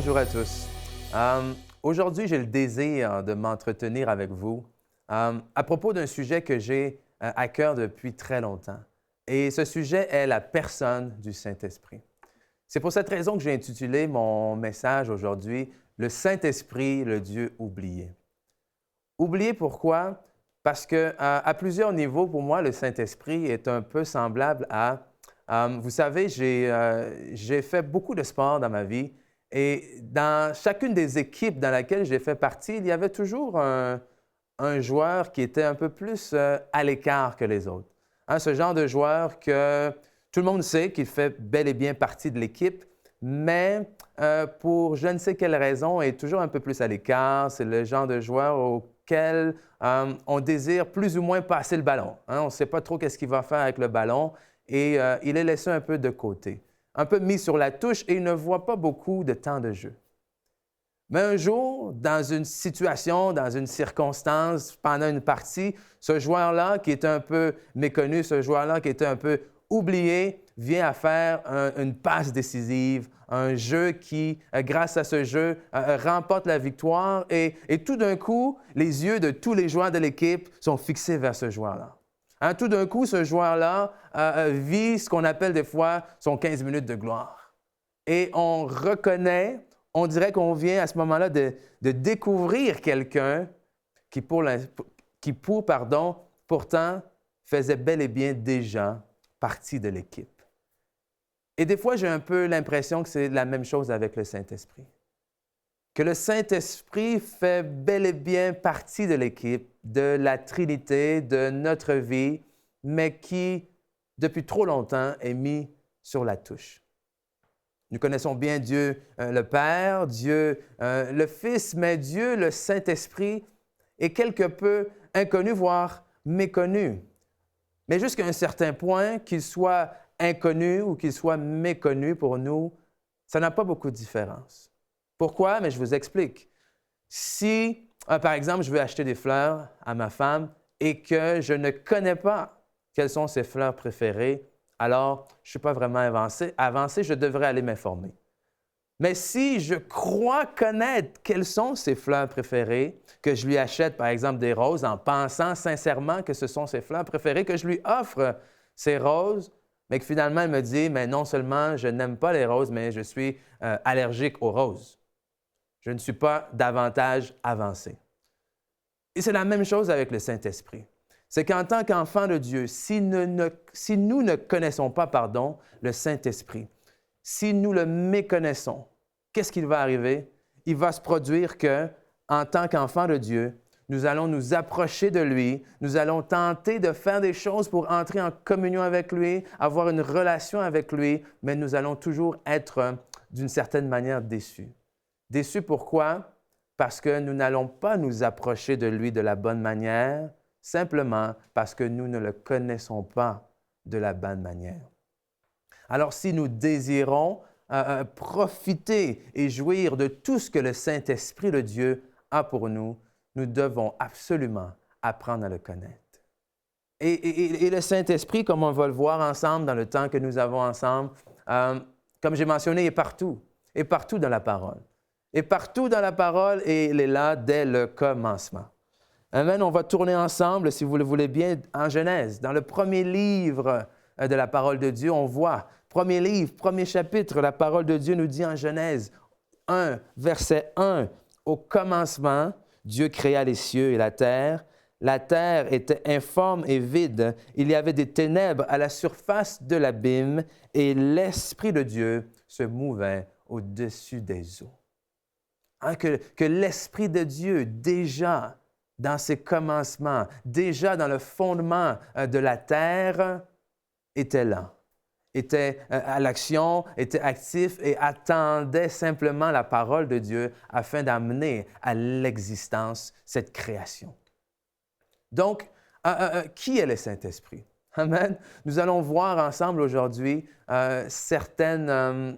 bonjour à tous. Aujourd'hui, j'ai le désir de m'entretenir avec vous à propos d'un sujet que j'ai à cœur depuis très longtemps. Et ce sujet est la personne du Saint-Esprit. C'est pour cette raison que j'ai intitulé mon message aujourd'hui « Le Saint-Esprit, le Dieu oublié ». Oublié pourquoi? Parce qu'à plusieurs niveaux, pour moi, le Saint-Esprit est un peu semblable à... vous savez, j'ai fait beaucoup de sport dans ma vie et dans chacune des équipes dans laquelle j'ai fait partie, il y avait toujours un joueur qui était un peu plus à l'écart que les autres. Hein, ce genre de joueur que tout le monde sait qu'il fait bel et bien partie de l'équipe, mais pour je ne sais quelle raison, est toujours un peu plus à l'écart. C'est le genre de joueur auquel on désire plus ou moins passer le ballon. Hein, on ne sait pas trop qu'est-ce qu'il va faire avec le ballon et il est laissé un peu de côté, un peu mis sur la touche et il ne voit pas beaucoup de temps de jeu. Mais un jour, dans une situation, dans une circonstance, pendant une partie, ce joueur-là qui est un peu méconnu, ce joueur-là qui est un peu oublié, vient à faire une passe décisive, un jeu qui, grâce à ce jeu, remporte la victoire et tout d'un coup, les yeux de tous les joueurs de l'équipe sont fixés vers ce joueur-là. Hein, tout d'un coup, ce joueur-là vit ce qu'on appelle des fois son 15 minutes de gloire. Et on reconnaît, on dirait qu'on vient à ce moment-là de découvrir quelqu'un qui, pourtant, faisait bel et bien déjà partie de l'équipe. Et des fois, j'ai un peu l'impression que c'est la même chose avec le Saint-Esprit. Que le Saint-Esprit fait bel et bien partie de l'équipe, de la Trinité, de notre vie, mais qui, depuis trop longtemps, est mis sur la touche. Nous connaissons bien Dieu le Père, Dieu le Fils, mais Dieu, le Saint-Esprit, est quelque peu inconnu, voire méconnu. Mais jusqu'à un certain point, qu'il soit inconnu ou qu'il soit méconnu pour nous, ça n'a pas beaucoup de différence. Pourquoi? Mais je vous explique. Si, par exemple, je veux acheter des fleurs à ma femme et que je ne connais pas quelles sont ses fleurs préférées, alors je ne suis pas vraiment avancé, je devrais aller m'informer. Mais si je crois connaître quelles sont ses fleurs préférées, que je lui achète par exemple des roses en pensant sincèrement que ce sont ses fleurs préférées, que je lui offre ces roses, mais que finalement elle me dit, mais non seulement je n'aime pas les roses, mais je suis allergique aux roses. Je ne suis pas davantage avancé. Et c'est la même chose avec le Saint-Esprit. C'est qu'en tant qu'enfant de Dieu, si nous ne connaissons pas, le Saint-Esprit, si nous le méconnaissons, qu'est-ce qui va arriver? Il va se produire que, en tant qu'enfant de Dieu, nous allons nous approcher de lui, nous allons tenter de faire des choses pour entrer en communion avec lui, avoir une relation avec lui, mais nous allons toujours être, d'une certaine manière, déçus. Déçus pourquoi? Parce que nous n'allons pas nous approcher de lui de la bonne manière, simplement parce que nous ne le connaissons pas de la bonne manière. Alors, si nous désirons profiter et jouir de tout ce que le Saint-Esprit de Dieu a pour nous, nous devons absolument apprendre à le connaître. Et le Saint-Esprit, comme on va le voir ensemble dans le temps que nous avons ensemble, comme j'ai mentionné, est partout dans la parole. Et partout dans la parole, et il est là dès le commencement. Amen. On va tourner ensemble, si vous le voulez bien, en Genèse. Dans le premier livre de la parole de Dieu, on voit, premier livre, premier chapitre, la parole de Dieu nous dit en Genèse 1, verset 1, « Au commencement, Dieu créa les cieux et la terre. La terre était informe et vide. Il y avait des ténèbres à la surface de l'abîme et l'Esprit de Dieu se mouvait au-dessus des eaux. » Hein, que l'Esprit de Dieu, déjà dans ses commencements, déjà dans le fondement de la terre, était là, était à l'action, était actif et attendait simplement la parole de Dieu afin d'amener à l'existence cette création. Donc, qui est le Saint-Esprit? Amen. Nous allons voir ensemble aujourd'hui certains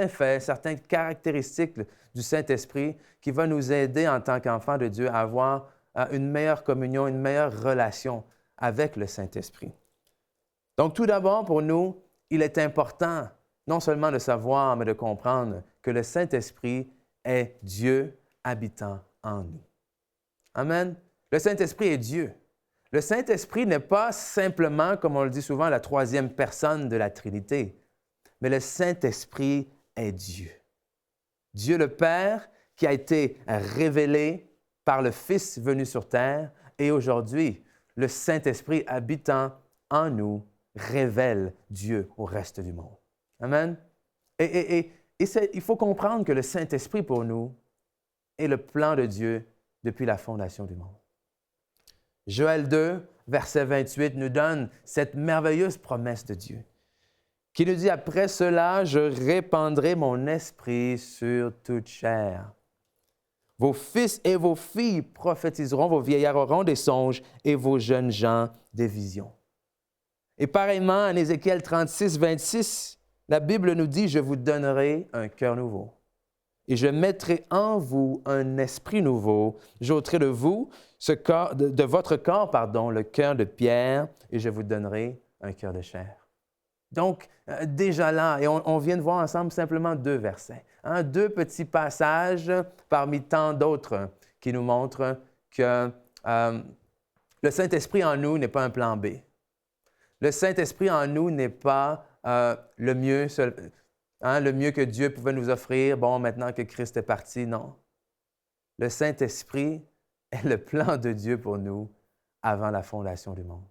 faits, certaines caractéristiques du Saint-Esprit qui vont nous aider en tant qu'enfants de Dieu à avoir une meilleure communion, une meilleure relation avec le Saint-Esprit. Donc, tout d'abord, pour nous, il est important non seulement de savoir, mais de comprendre que le Saint-Esprit est Dieu habitant en nous. Amen. Le Saint-Esprit est Dieu. Le Saint-Esprit n'est pas simplement, comme on le dit souvent, la troisième personne de la Trinité, mais le Saint-Esprit est Dieu. Dieu le Père qui a été révélé par le Fils venu sur terre et aujourd'hui, le Saint-Esprit habitant en nous révèle Dieu au reste du monde. Amen. Et il faut comprendre que le Saint-Esprit pour nous est le plan de Dieu depuis la fondation du monde. Joël 2, verset 28, nous donne cette merveilleuse promesse de Dieu qui nous dit « Après cela, je répandrai mon esprit sur toute chair. Vos fils et vos filles prophétiseront, vos vieillards auront des songes et vos jeunes gens des visions. » Et pareillement, en Ézéchiel 36, 26, la Bible nous dit « Je vous donnerai un cœur nouveau. Et je mettrai en vous un esprit nouveau. J'ôterai de vous, de votre corps, le cœur de pierre, et je vous donnerai un cœur de chair. » Donc, déjà là, et on vient de voir ensemble simplement 2 versets, deux petits passages parmi tant d'autres qui nous montrent que le Saint-Esprit en nous n'est pas un plan B. Le Saint-Esprit en nous n'est pas le mieux que Dieu pouvait nous offrir, maintenant que Christ est parti, non. Le Saint-Esprit est le plan de Dieu pour nous avant la fondation du monde.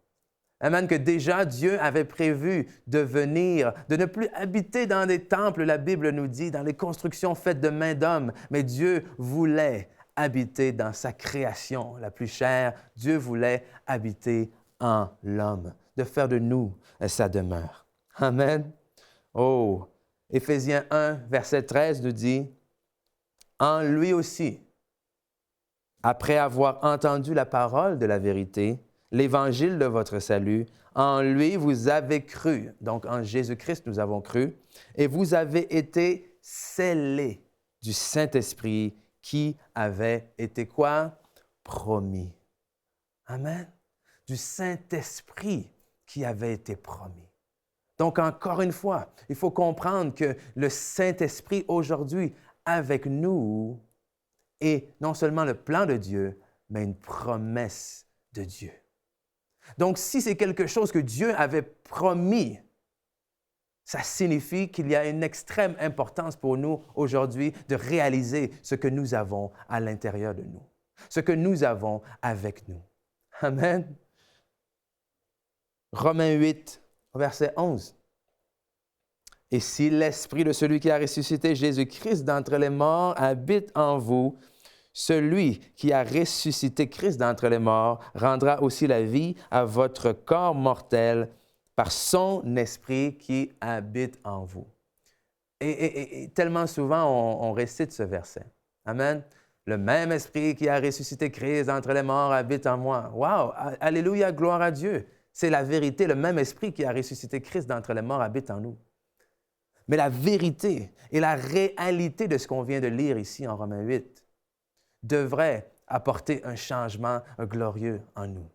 Amen, que déjà Dieu avait prévu de venir, de ne plus habiter dans des temples, la Bible nous dit, dans les constructions faites de mains d'hommes, mais Dieu voulait habiter dans sa création la plus chère. Dieu voulait habiter en l'homme, de faire de nous sa demeure. Amen. Oh, Éphésiens 1, verset 13 nous dit, « En lui aussi, après avoir entendu la parole de la vérité, l'évangile de votre salut, en lui vous avez cru. » Donc, en Jésus-Christ, nous avons cru. « Et vous avez été scellés du Saint-Esprit qui avait été quoi? Promis. » Amen. Du Saint-Esprit qui avait été promis. Donc, encore une fois, il faut comprendre que le Saint-Esprit aujourd'hui avec nous est non seulement le plan de Dieu, mais une promesse de Dieu. Donc, si c'est quelque chose que Dieu avait promis, ça signifie qu'il y a une extrême importance pour nous aujourd'hui de réaliser ce que nous avons à l'intérieur de nous, ce que nous avons avec nous. Amen. Romains 8, verset 11. « Et si l'Esprit de celui qui a ressuscité Jésus-Christ d'entre les morts habite en vous, celui qui a ressuscité Christ d'entre les morts rendra aussi la vie à votre corps mortel par son Esprit qui habite en vous. » Et tellement souvent, on récite ce verset. Amen. Le même Esprit qui a ressuscité Christ d'entre les morts habite en moi. Wow! Alléluia, gloire à Dieu. C'est la vérité. Le même Esprit qui a ressuscité Christ d'entre les morts habite en nous. Mais la vérité et la réalité de ce qu'on vient de lire ici en Romains 8 devrait apporter un changement glorieux en nous.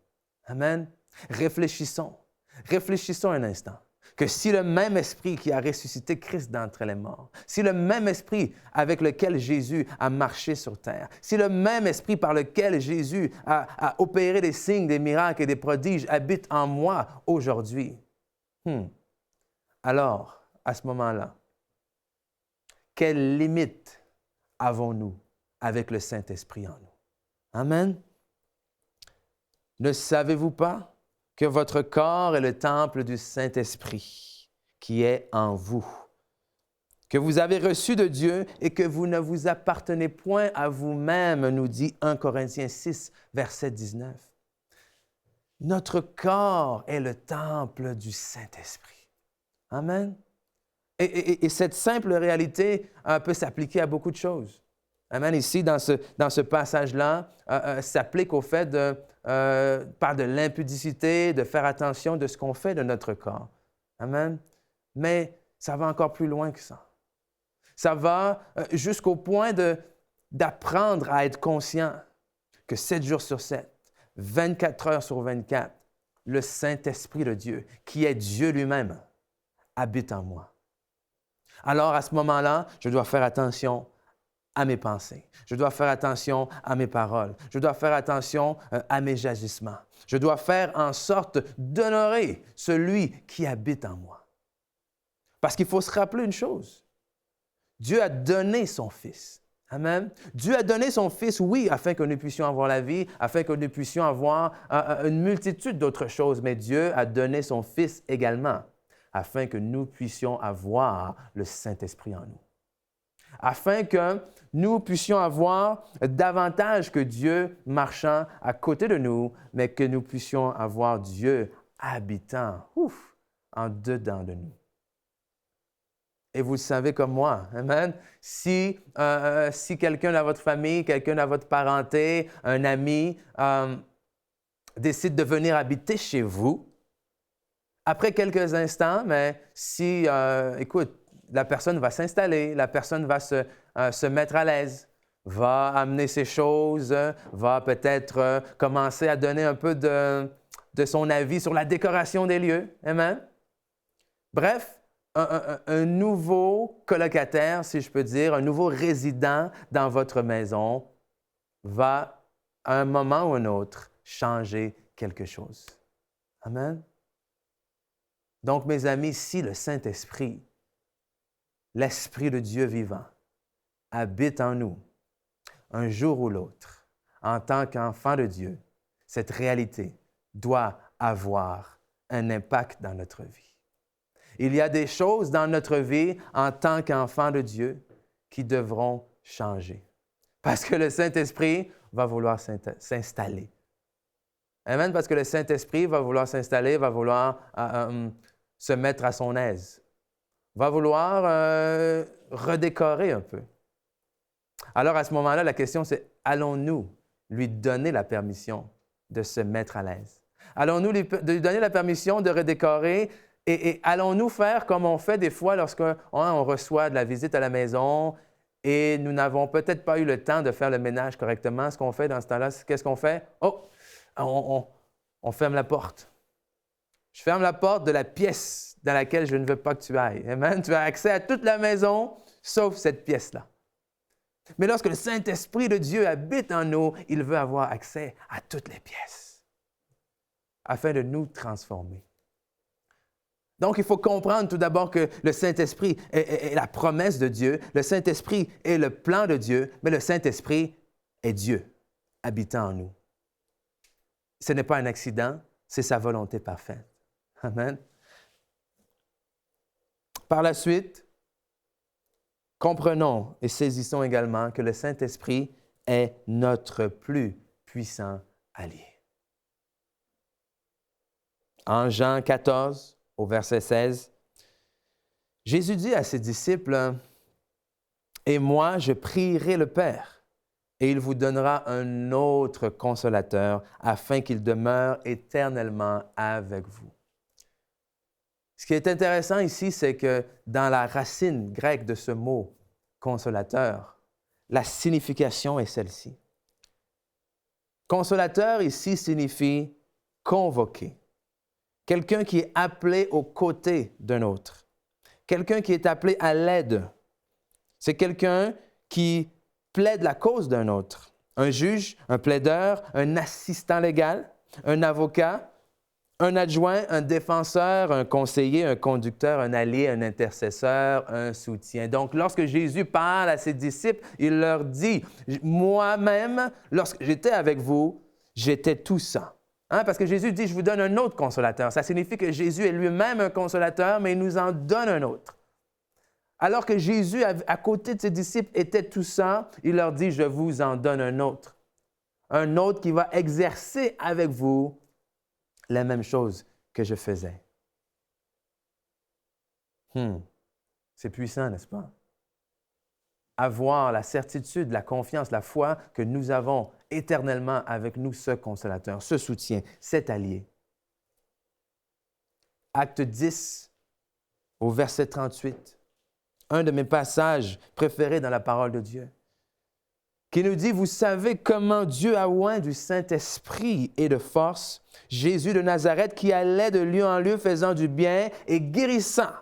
Amen. Réfléchissons un instant. Que si le même Esprit qui a ressuscité Christ d'entre les morts, si le même Esprit avec lequel Jésus a marché sur terre, si le même Esprit par lequel Jésus a opéré des signes, des miracles et des prodiges habite en moi aujourd'hui, alors, à ce moment-là, quelles limites avons-nous avec le Saint-Esprit en nous? Amen. Ne savez-vous pas que votre corps est le temple du Saint-Esprit qui est en vous, que vous avez reçu de Dieu et que vous ne vous appartenez point à vous-même, nous dit 1 Corinthiens 6, verset 19. Notre corps est le temple du Saint-Esprit. Amen. Et cette simple réalité peut s'appliquer à beaucoup de choses. Amen. Ici, dans ce passage-là, s'applique au fait par de l'impudicité, de faire attention de ce qu'on fait de notre corps. Amen. Mais ça va encore plus loin que ça. Ça va jusqu'au point d'apprendre à être conscient que 7 jours sur 7, 24 heures sur 24, le Saint-Esprit de Dieu, qui est Dieu lui-même, habite en moi. Alors, à ce moment-là, je dois faire attention à mes pensées. Je dois faire attention à mes paroles. Je dois faire attention à mes agissements. Je dois faire en sorte d'honorer celui qui habite en moi. Parce qu'il faut se rappeler une chose. Dieu a donné son Fils. Amen. Dieu a donné son Fils, oui, afin que nous puissions avoir la vie, afin que nous puissions avoir une multitude d'autres choses, mais Dieu a donné son Fils également, afin que nous puissions avoir le Saint-Esprit en nous. Afin que nous puissions avoir davantage que Dieu marchant à côté de nous, mais que nous puissions avoir Dieu habitant en dedans de nous. Et vous le savez comme moi, amen. Si quelqu'un dans votre famille, quelqu'un dans votre parenté, un ami décide de venir habiter chez vous, après quelques instants, mais écoute, la personne va s'installer, la personne va se mettre à l'aise, va amener ses choses, va peut-être commencer à donner un peu de son avis sur la décoration des lieux, amen. Bref, un nouveau colocataire, si je peux dire, un nouveau résident dans votre maison va, à un moment ou un autre, changer quelque chose. Amen. Donc, mes amis, si le Saint-Esprit, l'Esprit de Dieu vivant, habite en nous, un jour ou l'autre, en tant qu'enfant de Dieu, cette réalité doit avoir un impact dans notre vie. Il y a des choses dans notre vie en tant qu'enfant de Dieu qui devront changer. Parce que le Saint-Esprit va vouloir s'installer. Amen. Parce que le Saint-Esprit va vouloir s'installer, va vouloir se mettre à son aise, va vouloir redécorer un peu. Alors à ce moment-là, la question c'est, allons-nous lui donner la permission de se mettre à l'aise? Allons-nous lui donner la permission de redécorer? Et allons-nous faire comme on fait des fois lorsqu'on reçoit de la visite à la maison et nous n'avons peut-être pas eu le temps de faire le ménage correctement? Ce qu'on fait dans ce temps-là, qu'est-ce qu'on fait? Oh, on ferme la porte. Je ferme la porte de la pièce dans laquelle je ne veux pas que tu ailles. Amen. Tu as accès à toute la maison, sauf cette pièce-là. Mais lorsque le Saint-Esprit de Dieu habite en nous, il veut avoir accès à toutes les pièces afin de nous transformer. Donc, il faut comprendre tout d'abord que le Saint-Esprit est la promesse de Dieu, le Saint-Esprit est le plan de Dieu, mais le Saint-Esprit est Dieu, habitant en nous. Ce n'est pas un accident, c'est sa volonté parfaite. Amen. Par la suite, comprenons et saisissons également que le Saint-Esprit est notre plus puissant allié. En Jean 14, au verset 16, Jésus dit à ses disciples, « Et moi, je prierai le Père, et il vous donnera un autre consolateur, afin qu'il demeure éternellement avec vous. » Ce qui est intéressant ici, c'est que dans la racine grecque de ce mot « consolateur », la signification est celle-ci. Consolateur ici signifie « convoquer ». Quelqu'un qui est appelé aux côtés d'un autre. Quelqu'un qui est appelé à l'aide. C'est quelqu'un qui plaide la cause d'un autre. Un juge, un plaideur, un assistant légal, un avocat, un adjoint, un défenseur, un conseiller, un conducteur, un allié, un intercesseur, un soutien. Donc, lorsque Jésus parle à ses disciples, il leur dit, « Moi-même, lorsque j'étais avec vous, j'étais tout ça. » Parce que Jésus dit, je vous donne un autre consolateur. Ça signifie que Jésus est lui-même un consolateur, mais il nous en donne un autre. Alors que Jésus, à côté de ses disciples, était tout ça, il leur dit, je vous en donne un autre. Un autre qui va exercer avec vous la même chose que je faisais. C'est puissant, n'est-ce pas? Avoir la certitude, la confiance, la foi que nous avons éternellement avec nous ce consolateur, ce soutien, cet allié. Acte 10, au verset 38, un de mes passages préférés dans la parole de Dieu, qui nous dit, « Vous savez comment Dieu a oint du Saint-Esprit et de force Jésus de Nazareth qui allait de lieu en lieu faisant du bien et guérissant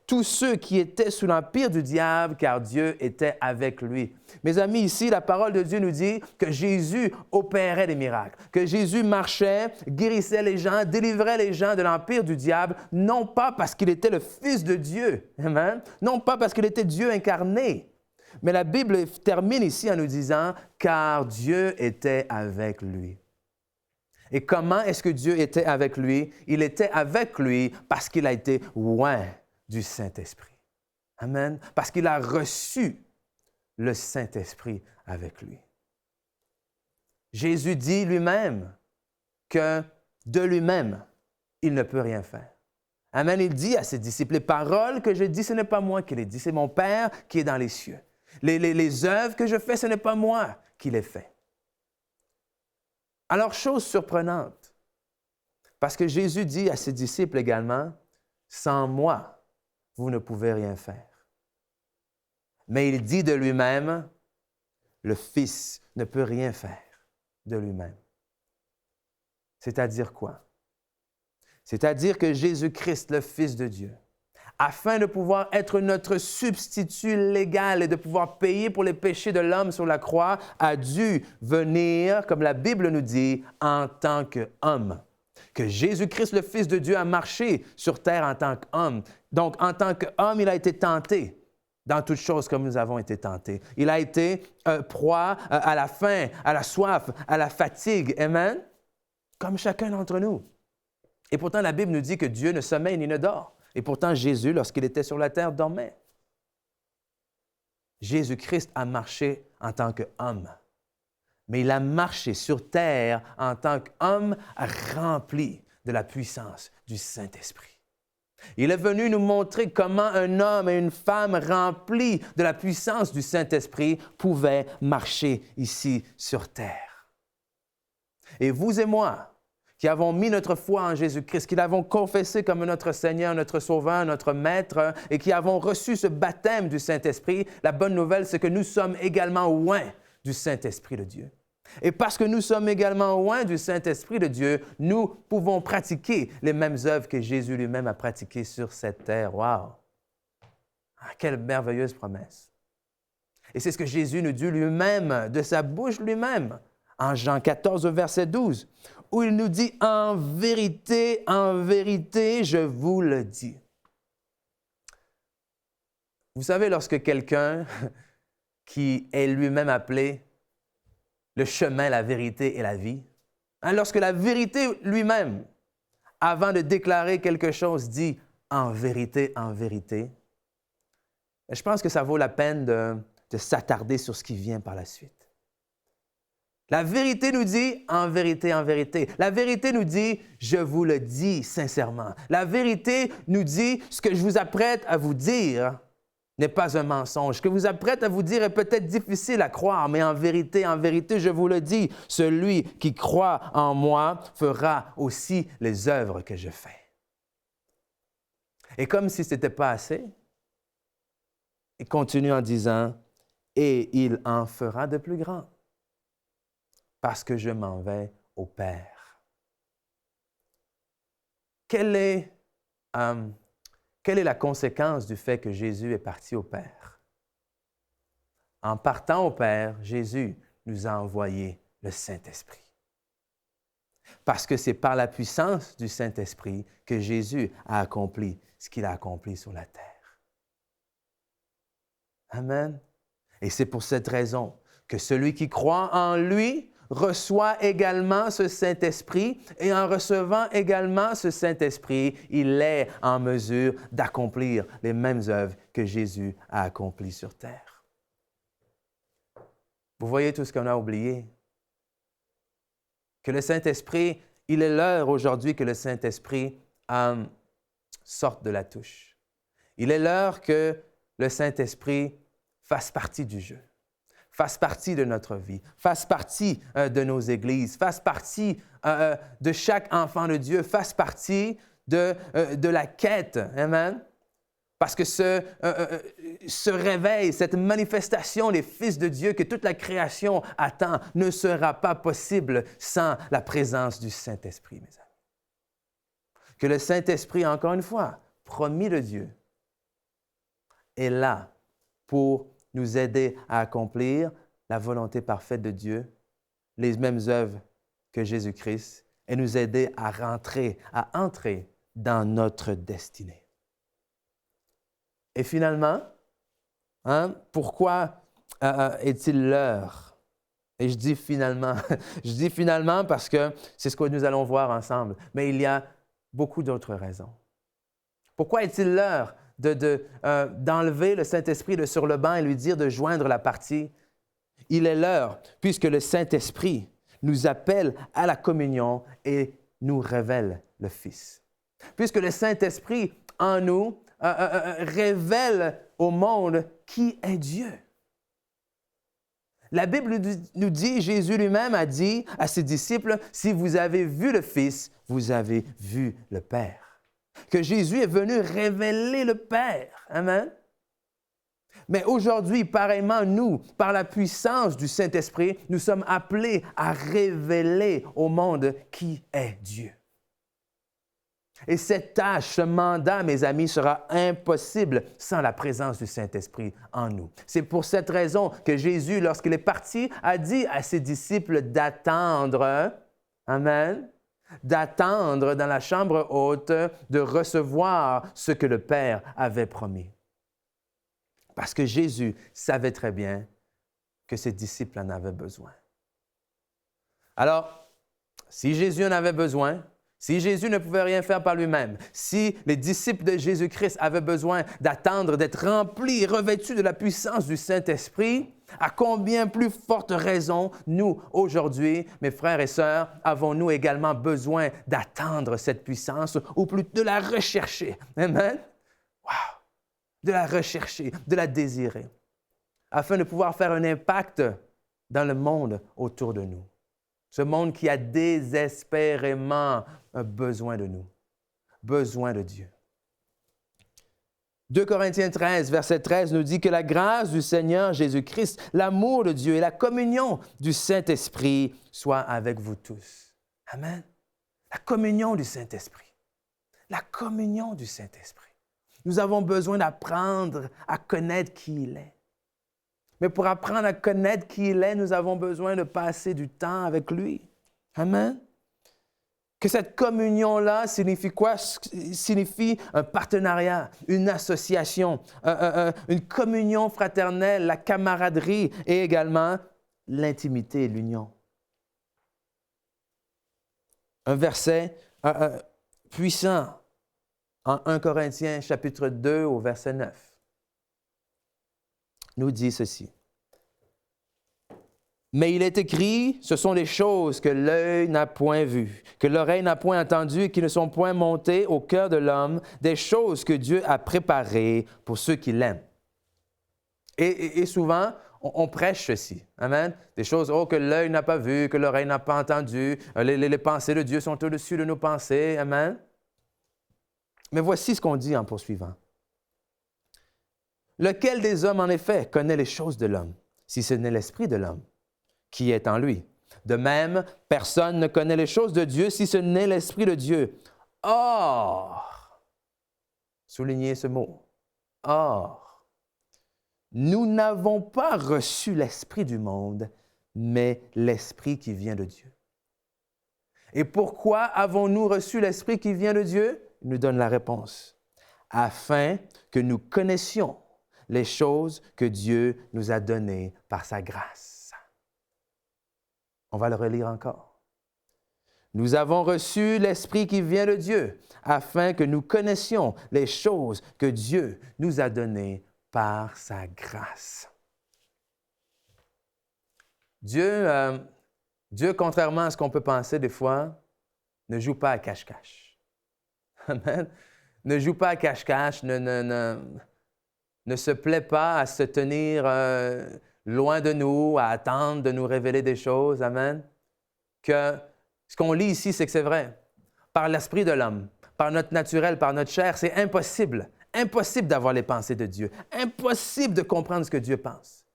tous ceux qui étaient sous l'empire du diable, car Dieu était avec lui. Mes amis, ici, la parole de Dieu nous dit que Jésus opérait des miracles, que Jésus marchait, guérissait les gens, délivrait les gens de l'empire du diable, non pas parce qu'il était le Fils de Dieu, amen, non pas parce qu'il était Dieu incarné, mais la Bible termine ici en nous disant « car Dieu était avec lui ». Et comment est-ce que Dieu était avec lui? Il était avec lui parce qu'il a été oint du Saint-Esprit. Amen. Parce qu'il a reçu le Saint-Esprit avec lui. Jésus dit lui-même que de lui-même, il ne peut rien faire. Amen. Il dit à ses disciples, les paroles que je dis, ce n'est pas moi qui les dis, c'est mon Père qui est dans les cieux. Les œuvres que je fais, ce n'est pas moi qui les fais. Alors, chose surprenante, parce que Jésus dit à ses disciples également, « Sans moi, vous ne pouvez rien faire. » Mais il dit de lui-même, « Le Fils ne peut rien faire de lui-même. » C'est-à-dire quoi? C'est-à-dire que Jésus-Christ, le Fils de Dieu, afin de pouvoir être notre substitut légal et de pouvoir payer pour les péchés de l'homme sur la croix, a dû venir, comme la Bible nous dit, en tant qu'homme. Que Jésus-Christ, le Fils de Dieu, a marché sur terre en tant qu'homme. Donc, en tant qu'homme, il a été tenté dans toutes choses comme nous avons été tentés. Il a été proie à la faim, à la soif, à la fatigue. Amen? Comme chacun d'entre nous. Et pourtant, la Bible nous dit que Dieu ne sommeille ni ne dort. Et pourtant, Jésus, lorsqu'il était sur la terre, dormait. Jésus-Christ a marché en tant qu'homme, mais il a marché sur terre en tant qu'homme rempli de la puissance du Saint-Esprit. Il est venu nous montrer comment un homme et une femme remplis de la puissance du Saint-Esprit pouvaient marcher ici sur terre. Et vous et moi, qui avons mis notre foi en Jésus-Christ, qui l'avons confessé comme notre Seigneur, notre Sauveur, notre Maître, et qui avons reçu ce baptême du Saint-Esprit, la bonne nouvelle, c'est que nous sommes également oints du Saint-Esprit de Dieu. Et parce que nous sommes également oints du Saint-Esprit de Dieu, nous pouvons pratiquer les mêmes œuvres que Jésus lui-même a pratiquées sur cette terre. Wow! Ah, quelle merveilleuse promesse! Et c'est ce que Jésus nous dit lui-même, de sa bouche lui-même, en Jean 14, verset 12. Où il nous dit « En vérité, je vous le dis. » Vous savez, lorsque quelqu'un qui est lui-même appelé le chemin, la vérité et la vie, lorsque la vérité lui-même, avant de déclarer quelque chose, dit « En vérité, je pense que ça vaut la peine de s'attarder sur ce qui vient par la suite. La vérité nous dit, en vérité. La vérité nous dit, je vous le dis sincèrement. La vérité nous dit, ce que je vous apprête à vous dire n'est pas un mensonge. Ce que je vous apprête à vous dire est peut-être difficile à croire, mais en vérité, je vous le dis, celui qui croit en moi fera aussi les œuvres que je fais. Et comme si ce n'était pas assez, il continue en disant, et il en fera de plus grands. Parce que je m'en vais au Père. Quelle est la conséquence du fait que Jésus est parti au Père? En partant au Père, Jésus nous a envoyé le Saint-Esprit. Parce que c'est par la puissance du Saint-Esprit que Jésus a accompli ce qu'il a accompli sur la terre. Amen. Et c'est pour cette raison que celui qui croit en lui reçoit également ce Saint-Esprit et en recevant également ce Saint-Esprit, il est en mesure d'accomplir les mêmes œuvres que Jésus a accomplies sur terre. Vous voyez tout ce qu'on a oublié? Que le Saint-Esprit, il est l'heure aujourd'hui que le Saint-Esprit sorte de la touche. Il est l'heure que le Saint-Esprit fasse partie du jeu. Fasse partie de notre vie, fasse partie de nos églises, fasse partie de chaque enfant de Dieu, fasse partie de la quête. Amen. Parce que ce réveil, cette manifestation des fils de Dieu que toute la création attend ne sera pas possible sans la présence du Saint-Esprit, mes amis. Que le Saint-Esprit, encore une fois, promis de Dieu, est là pour nous aider à accomplir la volonté parfaite de Dieu, les mêmes œuvres que Jésus-Christ, et nous aider à entrer dans notre destinée. Et finalement, pourquoi est-il l'heure? Et je dis finalement, parce que c'est ce que nous allons voir ensemble, mais il y a beaucoup d'autres raisons. Pourquoi est-il l'heure d'enlever le Saint-Esprit de sur le banc et lui dire de joindre la partie? Il est l'heure, puisque le Saint-Esprit nous appelle à la communion et nous révèle le Fils. Puisque le Saint-Esprit en nous révèle au monde qui est Dieu. La Bible nous dit, Jésus lui-même a dit à ses disciples, « Si vous avez vu le Fils, vous avez vu le Père. » Que Jésus est venu révéler le Père. Amen. Mais aujourd'hui, pareillement, nous, par la puissance du Saint-Esprit, nous sommes appelés à révéler au monde qui est Dieu. Et cette tâche, ce mandat, mes amis, sera impossible sans la présence du Saint-Esprit en nous. C'est pour cette raison que Jésus, lorsqu'il est parti, a dit à ses disciples d'attendre, amen, d'attendre dans la chambre haute, de recevoir ce que le Père avait promis. Parce que Jésus savait très bien que ses disciples en avaient besoin. Alors, si Jésus en avait besoin, si Jésus ne pouvait rien faire par lui-même, si les disciples de Jésus-Christ avaient besoin d'attendre, d'être remplis, revêtus de la puissance du Saint-Esprit, à combien plus forte raison, nous, aujourd'hui, mes frères et sœurs, avons-nous également besoin d'attendre cette puissance ou plutôt de la rechercher. Amen? Wow! De la rechercher, de la désirer, afin de pouvoir faire un impact dans le monde autour de nous. Ce monde qui a désespérément besoin de nous, besoin de Dieu. 2 Corinthiens 13, verset 13 nous dit que la grâce du Seigneur Jésus-Christ, l'amour de Dieu et la communion du Saint-Esprit soient avec vous tous. Amen. La communion du Saint-Esprit. La communion du Saint-Esprit. Nous avons besoin d'apprendre à connaître qui il est. Mais pour apprendre à connaître qui il est, nous avons besoin de passer du temps avec lui. Amen. Que cette communion-là signifie quoi? Signifie un partenariat, une association, une communion fraternelle, la camaraderie et également l'intimité et l'union. Un verset puissant en 1 Corinthiens chapitre 2 au verset 9 nous dit ceci. Mais il est écrit, ce sont des choses que l'œil n'a point vues, que l'oreille n'a point entendues et qui ne sont point montées au cœur de l'homme, des choses que Dieu a préparées pour ceux qui l'aiment. Et souvent, on prêche ceci. Amen. Des choses que l'œil n'a pas vues, que l'oreille n'a pas entendues, les pensées de Dieu sont au-dessus de nos pensées. Amen. Mais voici ce qu'on dit en poursuivant. Lequel des hommes, en effet, connaît les choses de l'homme, si ce n'est l'esprit de l'homme qui est en lui? De même, personne ne connaît les choses de Dieu si ce n'est l'esprit de Dieu. Or, soulignez ce mot, or, nous n'avons pas reçu l'esprit du monde, mais l'esprit qui vient de Dieu. Et pourquoi avons-nous reçu l'esprit qui vient de Dieu? Il nous donne la réponse. Afin que nous connaissions les choses que Dieu nous a données par sa grâce. On va le relire encore. Nous avons reçu l'Esprit qui vient de Dieu, afin que nous connaissions les choses que Dieu nous a données par sa grâce. Dieu, contrairement à ce qu'on peut penser des fois, ne joue pas à cache-cache. Amen. Ne joue pas à cache-cache, ne se plaît pas à se tenir loin de nous, à attendre de nous révéler des choses. Amen. Que ce qu'on lit ici, c'est que c'est vrai. Par l'esprit de l'homme, par notre naturel, par notre chair, c'est impossible. Impossible d'avoir les pensées de Dieu. Impossible de comprendre ce que Dieu pense.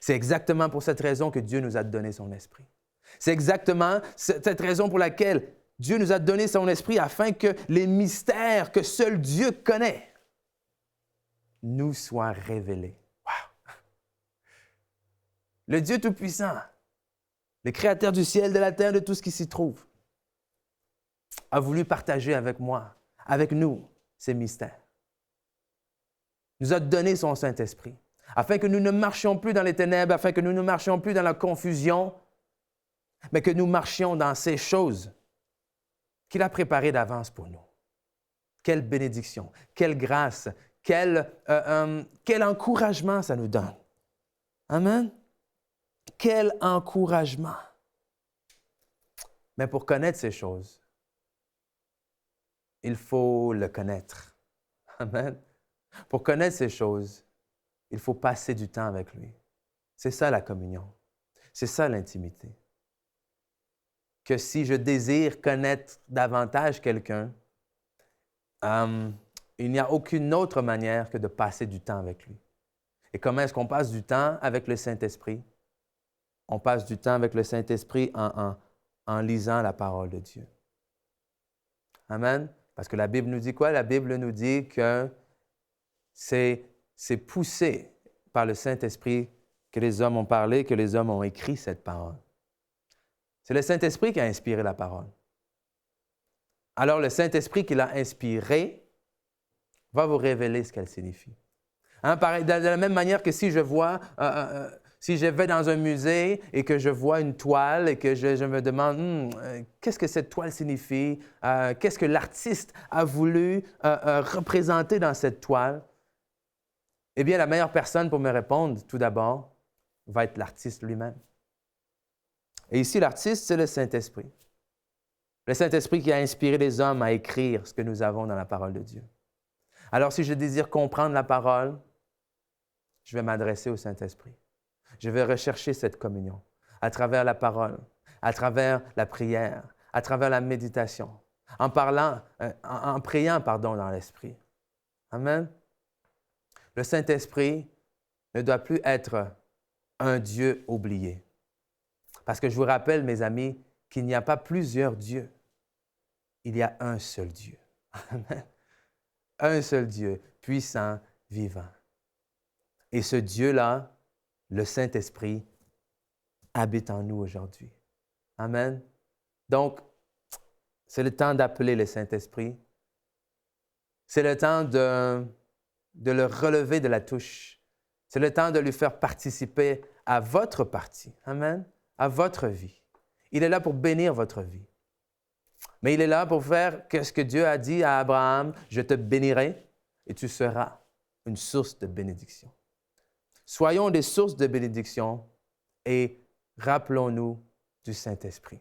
C'est exactement pour cette raison que Dieu nous a donné son esprit. C'est exactement cette raison pour laquelle Dieu nous a donné son esprit afin que les mystères que seul Dieu connaît nous soit révélé. Wow! Le Dieu Tout-Puissant, le Créateur du ciel, de la terre, de tout ce qui s'y trouve, a voulu partager avec moi, avec nous, ces mystères. Nous a donné son Saint-Esprit, afin que nous ne marchions plus dans les ténèbres, afin que nous ne marchions plus dans la confusion, mais que nous marchions dans ces choses qu'il a préparées d'avance pour nous. Quelle bénédiction, quelle grâce, quel encouragement ça nous donne. Amen. Quel encouragement. Mais pour connaître ces choses, il faut le connaître. Amen. Pour connaître ces choses, il faut passer du temps avec lui. C'est ça la communion. C'est ça l'intimité. Que si je désire connaître davantage quelqu'un, il n'y a aucune autre manière que de passer du temps avec lui. Et comment est-ce qu'on passe du temps avec le Saint-Esprit? On passe du temps avec le Saint-Esprit en lisant la parole de Dieu. Amen. Parce que la Bible nous dit quoi? La Bible nous dit que c'est poussé par le Saint-Esprit que les hommes ont parlé, que les hommes ont écrit cette parole. C'est le Saint-Esprit qui a inspiré la parole. Alors, le Saint-Esprit qui l'a inspirée va vous révéler ce qu'elle signifie. Pareil, de la même manière que si je vais dans un musée et que je vois une toile et que je me demande qu'est-ce que cette toile signifie, qu'est-ce que l'artiste a voulu représenter dans cette toile, eh bien, la meilleure personne pour me répondre, tout d'abord, va être l'artiste lui-même. Et ici, l'artiste, c'est le Saint-Esprit. Le Saint-Esprit qui a inspiré les hommes à écrire ce que nous avons dans la parole de Dieu. Alors, si je désire comprendre la parole, je vais m'adresser au Saint-Esprit. Je vais rechercher cette communion à travers la parole, à travers la prière, à travers la méditation, en priant dans l'Esprit. Amen. Le Saint-Esprit ne doit plus être un Dieu oublié. Parce que je vous rappelle, mes amis, qu'il n'y a pas plusieurs dieux. Il y a un seul Dieu. Amen. Un seul Dieu, puissant, vivant. Et ce Dieu-là, le Saint-Esprit, habite en nous aujourd'hui. Amen. Donc, c'est le temps d'appeler le Saint-Esprit. C'est le temps de le relever de la touche. C'est le temps de lui faire participer à votre partie. Amen. À votre vie. Il est là pour bénir votre vie. Mais il est là pour faire ce que Dieu a dit à Abraham, je te bénirai et tu seras une source de bénédiction. Soyons des sources de bénédiction et rappelons-nous du Saint-Esprit.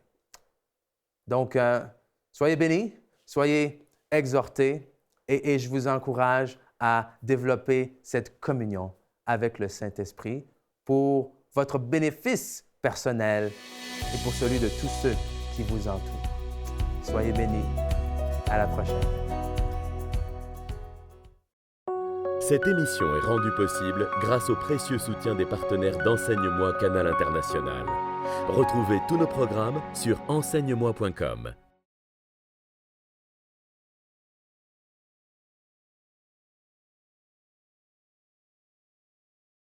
Donc, soyez bénis, soyez exhortés et je vous encourage à développer cette communion avec le Saint-Esprit pour votre bénéfice personnel et pour celui de tous ceux qui vous entourent. Soyez bénis. À la prochaine. Cette émission est rendue possible grâce au précieux soutien des partenaires d'Enseigne-moi Canal International. Retrouvez tous nos programmes sur enseigne-moi.com.